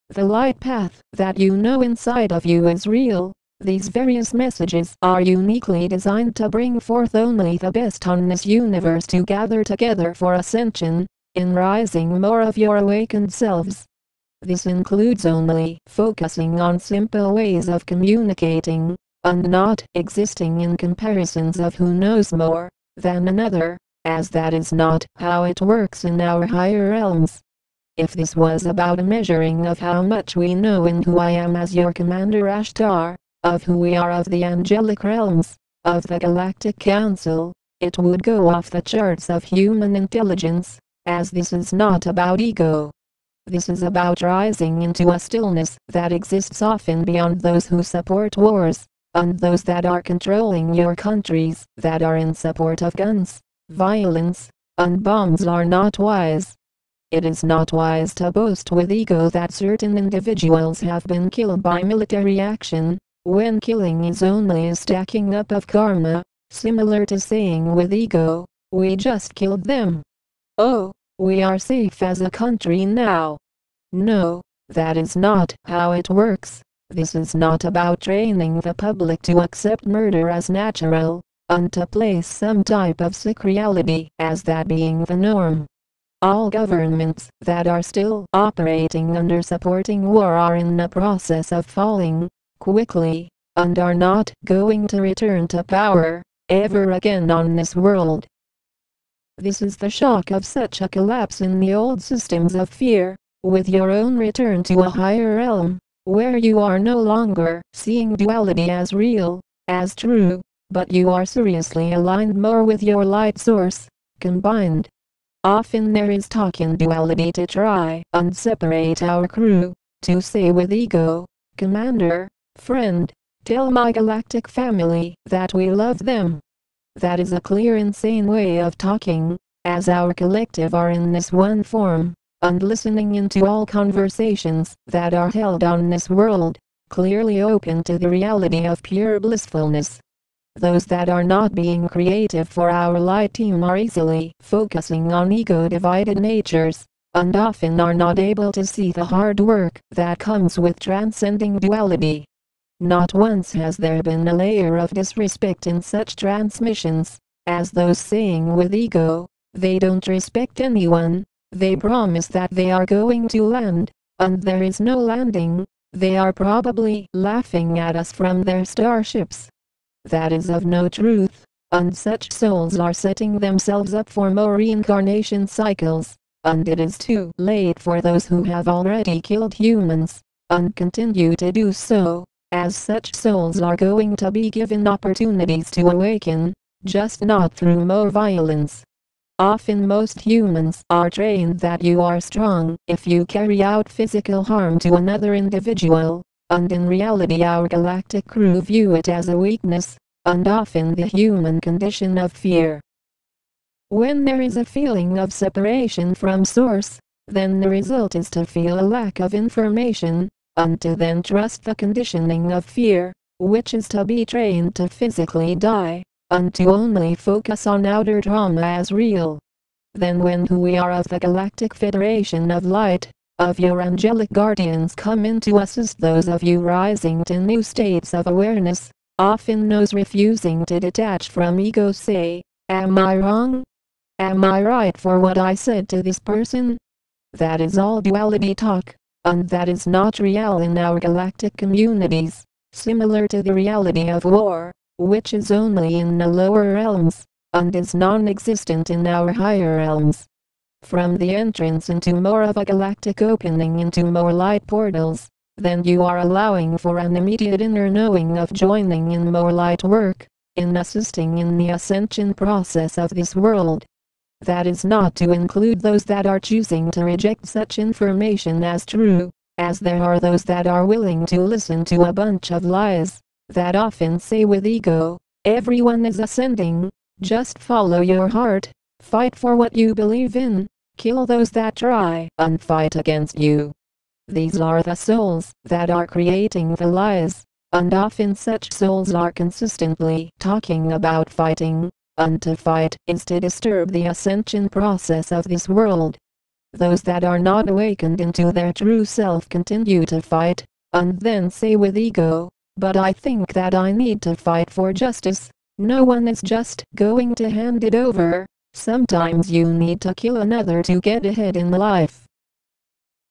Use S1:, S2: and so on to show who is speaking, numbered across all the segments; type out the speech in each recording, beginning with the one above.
S1: The light path that you know inside of you is real. These various messages are uniquely designed to bring forth only the best on this universe to gather together for ascension, in rising more of your awakened selves. This includes only focusing on simple ways of communicating, and not existing in comparisons of who knows more than another, as that is not how it works in our higher realms. If this was about a measuring of how much we know in who I am as your Commander Ashtar, of who we are of the angelic realms, of the Galactic Council, it would go off the charts of human intelligence, as this is not about ego. This is about rising into a stillness that exists often beyond those who support wars, and those that are controlling your countries, that are in support of guns, violence, and bombs are not wise. It is not wise to boast with ego that certain individuals have been killed by military action, when killing is only a stacking up of karma, similar to saying with ego, we just killed them. Oh, we are safe as a country now. No, that is not how it works. This is not about training the public to accept murder as natural, and to place some type of sick reality as that being the norm. All governments that are still operating under supporting war are in the process of falling quickly, and are not going to return to power ever again on this world. This is the shock of such a collapse in the old systems of fear, with your own return to a higher realm, where you are no longer seeing duality as real, as true, but you are seriously aligned more with your light source, combined. Often there is talk in duality to try and separate our crew, to say with ego, Commander, friend, tell my galactic family that we love them. That is a clear insane way of talking, as our collective are in this one form, and listening into all conversations that are held on this world, clearly open to the reality of pure blissfulness. Those that are not being creative for our light team are easily focusing on ego-divided natures, and often are not able to see the hard work that comes with transcending duality. Not once has there been a layer of disrespect in such transmissions, as those saying with ego, they don't respect anyone, they promise that they are going to land, and there is no landing, they are probably laughing at us from their starships. That is of no truth, and such souls are setting themselves up for more reincarnation cycles, and it is too late for those who have already killed humans, and continue to do so, as such souls are going to be given opportunities to awaken, just not through more violence. Often most humans are trained that you are strong if you carry out physical harm to another individual, and in reality our galactic crew view it as a weakness, and often the human condition of fear. When there is a feeling of separation from source, then the result is to feel a lack of information, and to then trust the conditioning of fear, which is to be trained to physically die, and to only focus on outer trauma as real. Then when who we are of the Galactic Federation of Light, of your angelic guardians come in to assist those of you rising to new states of awareness, often those refusing to detach from ego say, am I wrong? Am I right for what I said to this person? That is all duality talk, and that is not real in our galactic communities, similar to the reality of war, which is only in the lower realms, and is non-existent in our higher realms. From the entrance into more of a galactic opening into more light portals, then you are allowing for an immediate inner knowing of joining in more light work, in assisting in the ascension process of this world. That is not to include those that are choosing to reject such information as true, as there are those that are willing to listen to a bunch of lies, that often say with ego, everyone is ascending, just follow your heart, fight for what you believe in. Kill those that try and fight against you. These are the souls that are creating the lies, and often such souls are consistently talking about fighting, and to fight is to disturb the ascension process of this world. Those that are not awakened into their true self continue to fight, and then say with ego, "But I think that I need to fight for justice. No one is just going to hand it over. Sometimes you need to kill another to get ahead in life."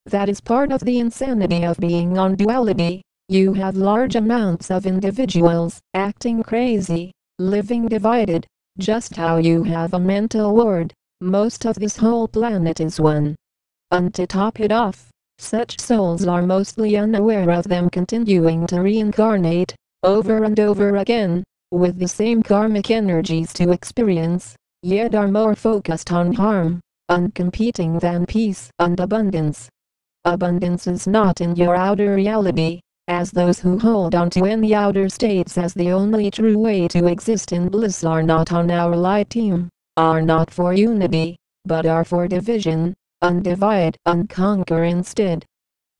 S1: That is part of the insanity of being on duality. You have large amounts of individuals acting crazy, living divided, just how you have a mental ward. Most of this whole planet is one. And to top it off, such souls are mostly unaware of them continuing to reincarnate, over and over again, with the same karmic energies to experience, yet are more focused on harm, and competing than peace and abundance. Abundance is not in your outer reality, as those who hold on to any outer states as the only true way to exist in bliss are not on our light team, are not for unity, but are for division, and divide and conquer instead.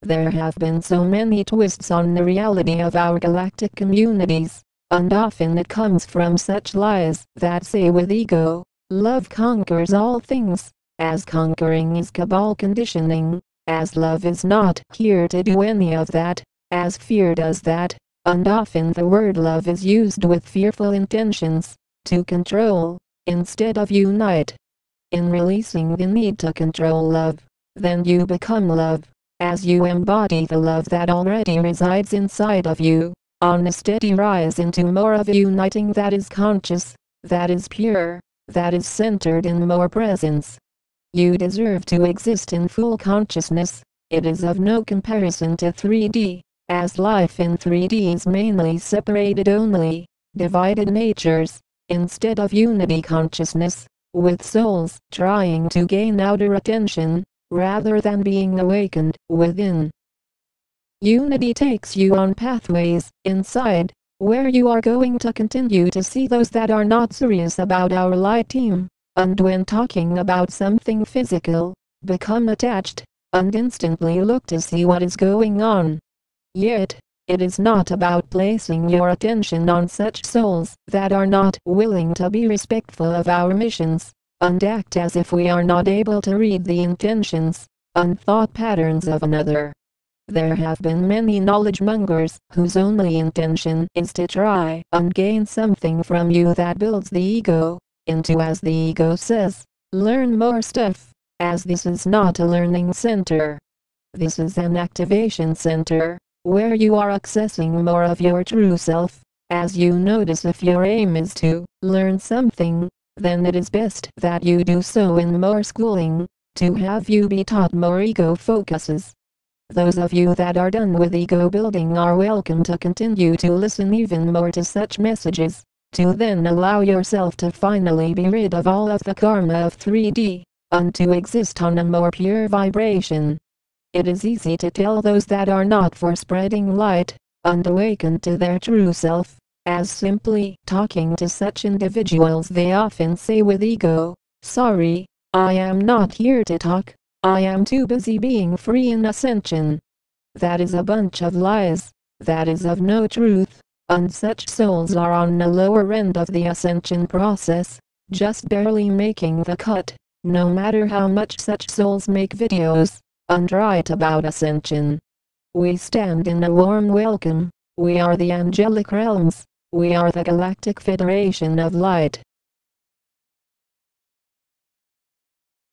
S1: There have been so many twists on the reality of our galactic communities, and often it comes from such lies that say with ego, love conquers all things, as conquering is cabal conditioning, as love is not here to do any of that, as fear does that, and often the word love is used with fearful intentions, to control, instead of unite. In releasing the need to control love, then you become love, as you embody the love that already resides inside of you, on a steady rise into more of a uniting that is conscious, that is pure, that is centered in more presence. You deserve to exist in full consciousness. It is of no comparison to 3D, as life in 3D is mainly separated only, divided natures, instead of unity consciousness, with souls trying to gain outer attention, rather than being awakened within. Unity takes you on pathways inside, where you are going to continue to see those that are not serious about our light team, and when talking about something physical, become attached, and instantly look to see what is going on. Yet, it is not about placing your attention on such souls that are not willing to be respectful of our missions, and act as if we are not able to read the intentions and thought patterns of another. There have been many knowledge mongers whose only intention is to try and gain something from you that builds the ego into, as the ego says, learn more stuff, as this is not a learning center. This is an activation center, where you are accessing more of your true self. As you notice, if your aim is to learn something, then it is best that you do so in more schooling, to have you be taught more ego focuses. Those of you that are done with ego building are welcome to continue to listen even more to such messages, to then allow yourself to finally be rid of all of the karma of 3D, and to exist on a more pure vibration. It is easy to tell those that are not for spreading light, and awakened to their true self, as simply talking to such individuals they often say with ego, "Sorry, I am not here to talk. I am too busy being free in ascension." That is a bunch of lies. That is of no truth, and such souls are on the lower end of the ascension process, just barely making the cut, no matter how much such souls make videos and write about ascension. We stand in a warm welcome. We are the angelic realms. We are the Galactic Federation of Light.